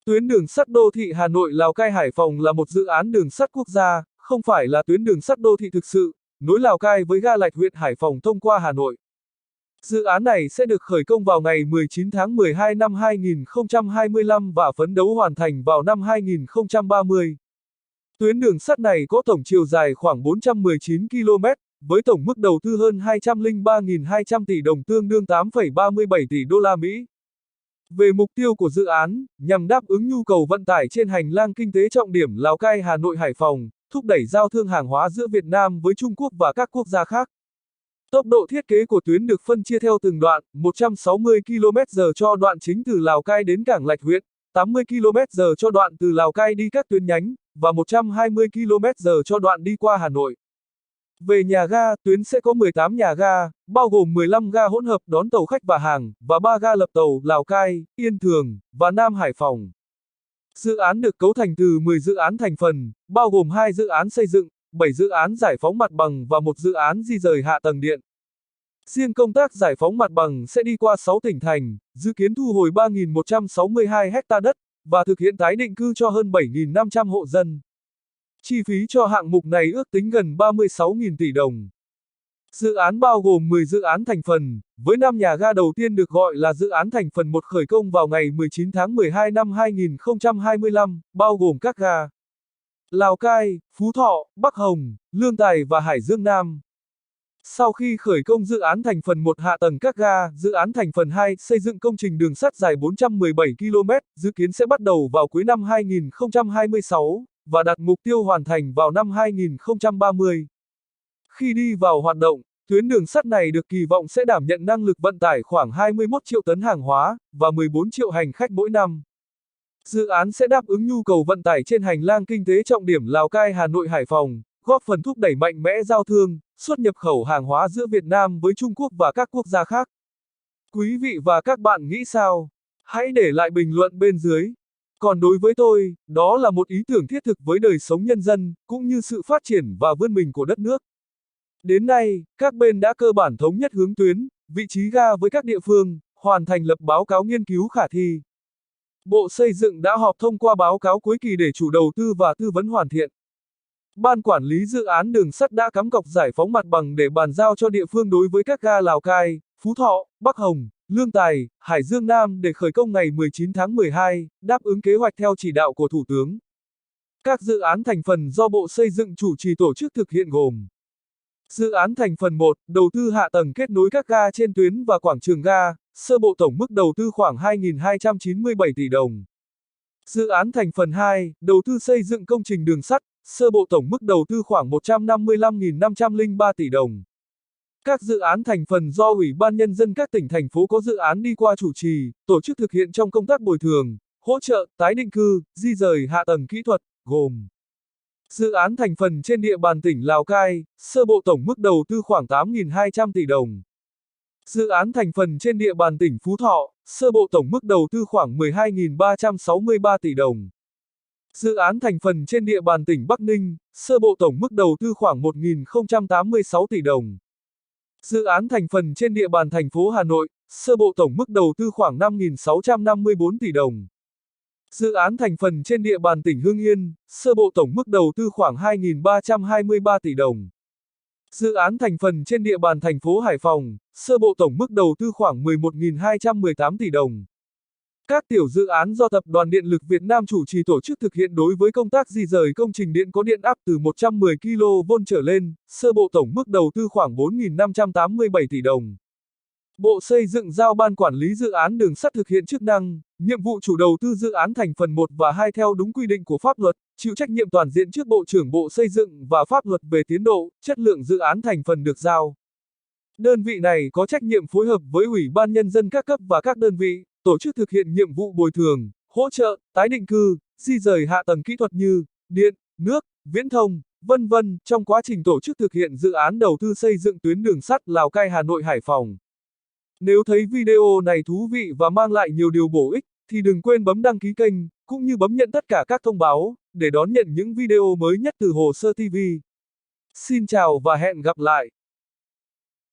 Tuyến đường sắt đô thị Hà Nội Lào Cai Hải Phòng là một dự án đường sắt quốc gia, không phải là tuyến đường sắt đô thị thực sự, nối Lào Cai với ga Lạch huyện Hải Phòng thông qua Hà Nội. Dự án này sẽ được khởi công vào ngày 19 tháng 12 năm 2025 và phấn đấu hoàn thành vào năm 2030. Tuyến đường sắt này có tổng chiều dài khoảng 419 km, với tổng mức đầu tư hơn 203.200 tỷ đồng tương đương 8,37 tỷ đô la Mỹ. Về mục tiêu của dự án, nhằm đáp ứng nhu cầu vận tải trên hành lang kinh tế trọng điểm Lào Cai Hà Nội Hải Phòng, thúc đẩy giao thương hàng hóa giữa Việt Nam với Trung Quốc và các quốc gia khác. Tốc độ thiết kế của tuyến được phân chia theo từng đoạn, 160 km/h cho đoạn chính từ Lào Cai đến cảng Lạch huyện, 80 km/h cho đoạn từ Lào Cai đi các tuyến nhánh, và 120 km/h cho đoạn đi qua Hà Nội. Về nhà ga, tuyến sẽ có 18 nhà ga, bao gồm 15 ga hỗn hợp đón tàu khách và hàng, và 3 ga lập tàu Lào Cai, Yên Thường, và Nam Hải Phòng. Dự án được cấu thành từ 10 dự án thành phần, bao gồm 2 dự án xây dựng, 7 dự án giải phóng mặt bằng và 1 dự án di rời hạ tầng điện. Riêng công tác giải phóng mặt bằng sẽ đi qua 6 tỉnh thành, dự kiến thu hồi 3.162 ha đất, và thực hiện tái định cư cho hơn 7.500 hộ dân. Chi phí cho hạng mục này ước tính gần 36.000 tỷ đồng. Dự án bao gồm 10 dự án thành phần, với 5 nhà ga đầu tiên được gọi là dự án thành phần 1 khởi công vào ngày 19 tháng 12 năm 2025, bao gồm các ga Lào Cai, Phú Thọ, Bắc Hồng, Lương Tài và Hải Dương Nam. Sau khi khởi công dự án thành phần 1 hạ tầng các ga, dự án thành phần 2 xây dựng công trình đường sắt dài 417 km, dự kiến sẽ bắt đầu vào cuối năm 2026, và đặt mục tiêu hoàn thành vào năm 2030. Khi đi vào hoạt động, tuyến đường sắt này được kỳ vọng sẽ đảm nhận năng lực vận tải khoảng 21 triệu tấn hàng hóa, và 14 triệu hành khách mỗi năm. Dự án sẽ đáp ứng nhu cầu vận tải trên hành lang kinh tế trọng điểm Lào Cai Hà Nội Hải Phòng, góp phần thúc đẩy mạnh mẽ giao thương, xuất nhập khẩu hàng hóa giữa Việt Nam với Trung Quốc và các quốc gia khác. Quý vị và các bạn nghĩ sao? Hãy để lại bình luận bên dưới. Còn đối với tôi, đó là một ý tưởng thiết thực với đời sống nhân dân, cũng như sự phát triển và vươn mình của đất nước. Đến nay, các bên đã cơ bản thống nhất hướng tuyến, vị trí ga với các địa phương, hoàn thành lập báo cáo nghiên cứu khả thi. Bộ Xây dựng đã họp thông qua báo cáo cuối kỳ để chủ đầu tư và tư vấn hoàn thiện. Ban quản lý dự án đường sắt đã cắm cọc giải phóng mặt bằng để bàn giao cho địa phương đối với các ga Lào Cai, Phú Thọ, Bắc Hồng, Lương Tài, Hải Dương Nam để khởi công ngày 19 tháng 12, đáp ứng kế hoạch theo chỉ đạo của Thủ tướng. Các dự án thành phần do Bộ Xây dựng chủ trì tổ chức thực hiện gồm: dự án thành phần 1, đầu tư hạ tầng kết nối các ga trên tuyến và quảng trường ga, sơ bộ tổng mức đầu tư khoảng 2.297 tỷ đồng. Dự án thành phần 2, đầu tư xây dựng công trình đường sắt, sơ bộ tổng mức đầu tư khoảng 155.503 tỷ đồng. Các dự án thành phần do Ủy ban Nhân dân các tỉnh thành phố có dự án đi qua chủ trì, tổ chức thực hiện trong công tác bồi thường, hỗ trợ, tái định cư, di rời hạ tầng kỹ thuật, gồm: dự án thành phần trên địa bàn tỉnh Lào Cai, sơ bộ tổng mức đầu tư khoảng 8.200 tỷ đồng. Dự án thành phần trên địa bàn tỉnh Phú Thọ, sơ bộ tổng mức đầu tư khoảng 12.363 tỷ đồng. Dự án thành phần trên địa bàn tỉnh Bắc Ninh, sơ bộ tổng mức đầu tư khoảng 1.086 tỷ đồng. Dự án thành phần trên địa bàn thành phố Hà Nội, sơ bộ tổng mức đầu tư khoảng 5.654 tỷ đồng. Dự án thành phần trên địa bàn tỉnh Hưng Yên, sơ bộ tổng mức đầu tư khoảng 2.323 tỷ đồng. Dự án thành phần trên địa bàn thành phố Hải Phòng, sơ bộ tổng mức đầu tư khoảng 11.218 tỷ đồng. Các tiểu dự án do Tập đoàn Điện lực Việt Nam chủ trì tổ chức thực hiện đối với công tác di rời công trình điện có điện áp từ 110 kV trở lên, sơ bộ tổng mức đầu tư khoảng 4.587 tỷ đồng. Bộ Xây dựng giao Ban Quản lý Dự án Đường sắt thực hiện chức năng, nhiệm vụ chủ đầu tư dự án thành phần 1 và 2 theo đúng quy định của pháp luật, chịu trách nhiệm toàn diện trước Bộ trưởng Bộ Xây dựng và pháp luật về tiến độ, chất lượng dự án thành phần được giao. Đơn vị này có trách nhiệm phối hợp với Ủy ban Nhân dân các cấp và các đơn vị, tổ chức thực hiện nhiệm vụ bồi thường, hỗ trợ, tái định cư, di rời hạ tầng kỹ thuật như điện, nước, viễn thông, vân vân trong quá trình tổ chức thực hiện dự án đầu tư xây dựng tuyến đường sắt Lào Cai Hà Nội Hải Phòng. Nếu thấy video này thú vị và mang lại nhiều điều bổ ích, thì đừng quên bấm đăng ký kênh, cũng như bấm nhận tất cả các thông báo, để đón nhận những video mới nhất từ Hồ Sơ TV. Xin chào và hẹn gặp lại.